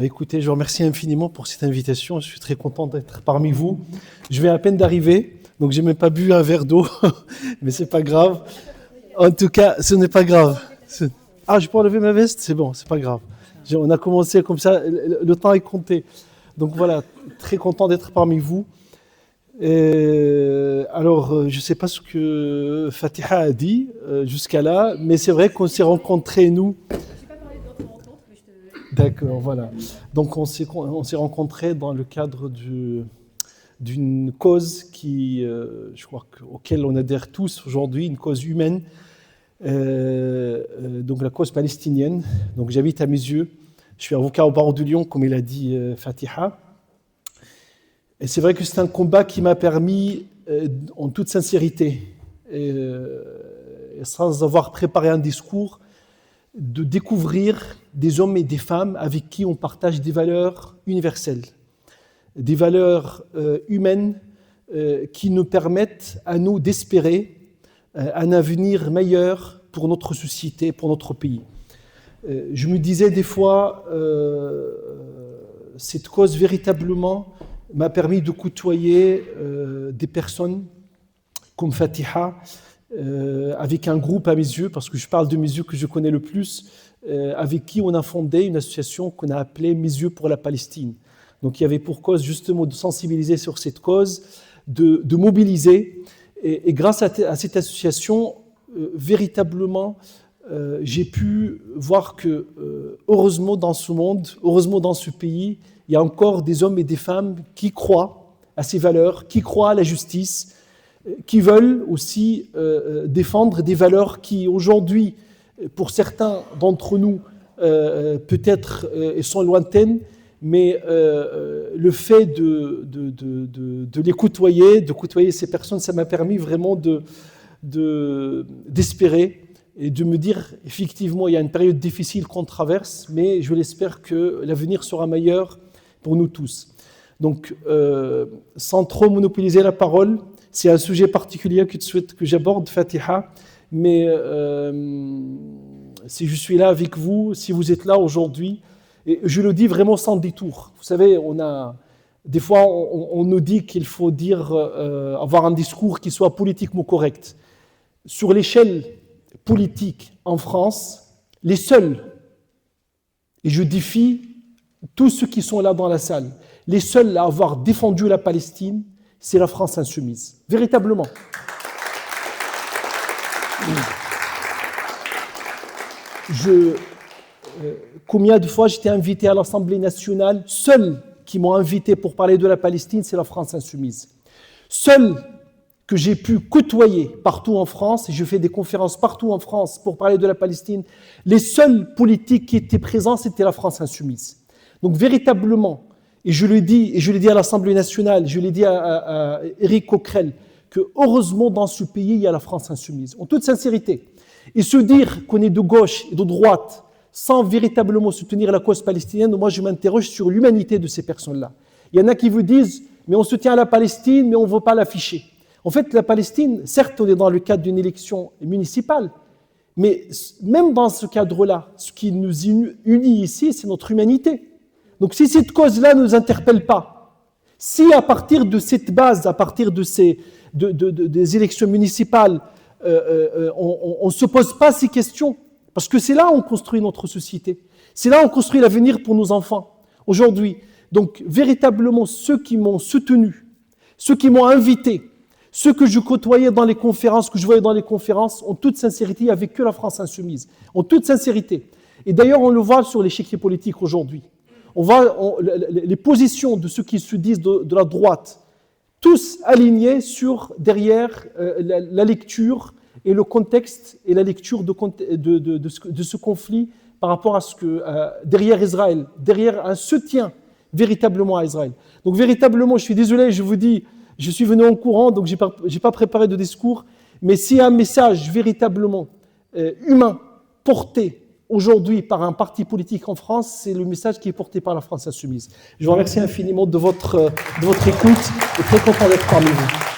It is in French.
Écoutez, je vous remercie infiniment pour cette invitation. Je suis très content d'être parmi vous. Je viens à peine d'arriver, donc j'ai même pas bu un verre d'eau, mais c'est pas grave. En tout cas, ce n'est pas grave. Ah, je peux enlever ma veste? C'est bon, c'est pas grave. On a commencé comme ça, le temps est compté. Donc voilà, très content d'être parmi vous. Alors, je ne sais pas ce que Fatiha a dit jusqu'à là, mais c'est vrai qu'on s'est rencontrés, nous. D'accord, voilà. Donc on s'est rencontrés dans le cadre d'une cause qui, je crois auquel on adhère tous aujourd'hui, une cause humaine, donc la cause palestinienne. Donc j'habite à Misieux, je suis avocat au barreau de Lyon, comme il a dit Fatiha. Et c'est vrai que c'est un combat qui m'a permis, en toute sincérité, et sans avoir préparé un discours, de découvrir des hommes et des femmes avec qui on partage des valeurs universelles, des valeurs humaines qui nous permettent à nous d'espérer un avenir meilleur pour notre société, pour notre pays. Je me disais des fois, cette cause véritablement m'a permis de côtoyer des personnes comme Fatiha, avec un groupe à Misieux, parce que je parle de Misieux que je connais le plus, avec qui on a fondé une association qu'on a appelée Misieux pour la Palestine. Donc il y avait pour cause justement de sensibiliser sur cette cause, de mobiliser, et grâce à cette association, véritablement, j'ai pu voir que, heureusement dans ce monde, heureusement dans ce pays, il y a encore des hommes et des femmes qui croient à ces valeurs, qui croient à la justice, qui veulent aussi défendre des valeurs qui aujourd'hui, pour certains d'entre nous, peut-être sont lointaines, mais le fait de les côtoyer, de côtoyer ces personnes, ça m'a permis vraiment d'espérer et de me dire, effectivement, il y a une période difficile qu'on traverse, mais je l'espère que l'avenir sera meilleur pour nous tous. Donc, sans trop monopoliser la parole, c'est un sujet particulier que tu souhaites que j'aborde, Fatiha, mais si je suis là avec vous, si vous êtes là aujourd'hui, et je le dis vraiment sans détour. Vous savez, des fois, on nous dit qu'il faut avoir un discours qui soit politiquement correct. Sur l'échelle politique en France, les seuls, et je défie tous ceux qui sont là dans la salle, les seuls à avoir défendu la Palestine, c'est la France insoumise. Véritablement. Combien de fois j'étais invité à l'Assemblée nationale, seuls qui m'ont invité pour parler de la Palestine, c'est la France insoumise. Seuls que j'ai pu côtoyer partout en France, et je fais des conférences partout en France pour parler de la Palestine, les seuls politiques qui étaient présents, c'était la France insoumise. Donc véritablement, et je le dis à l'Assemblée nationale, je l'ai dit à Éric Coquerel, que heureusement dans ce pays, il y a la France insoumise, en toute sincérité. Et se dire qu'on est de gauche et de droite, sans véritablement soutenir la cause palestinienne, moi je m'interroge sur l'humanité de ces personnes-là. Il y en a qui vous disent, mais on soutient la Palestine, mais on ne veut pas l'afficher. En fait, la Palestine, certes, on est dans le cadre d'une élection municipale, mais même dans ce cadre-là, ce qui nous unit ici, c'est notre humanité. Donc si cette cause-là ne nous interpelle pas, si à partir de cette base, à partir des élections municipales, on ne se pose pas ces questions, parce que c'est là où on construit notre société, c'est là où on construit l'avenir pour nos enfants, aujourd'hui. Donc véritablement, ceux qui m'ont soutenu, ceux qui m'ont invité, ceux que je côtoyais dans les conférences, que je voyais dans les conférences, en toute sincérité, il n'y avait que la France insoumise, en toute sincérité. Et d'ailleurs, on le voit sur l'échiquier politique aujourd'hui. Les positions de ceux qui se disent de la droite, tous alignés derrière la lecture et le contexte et la lecture de ce conflit par rapport à ce que derrière Israël, derrière un soutien véritablement à Israël. Donc véritablement, je suis désolé, je vous dis, je suis venu en courant, donc j'ai pas préparé de discours, mais s'il y a un message véritablement humain porté aujourd'hui par un parti politique en France, c'est le message qui est porté par la France insoumise. Je vous remercie infiniment de votre écoute et très content d'être parmi vous.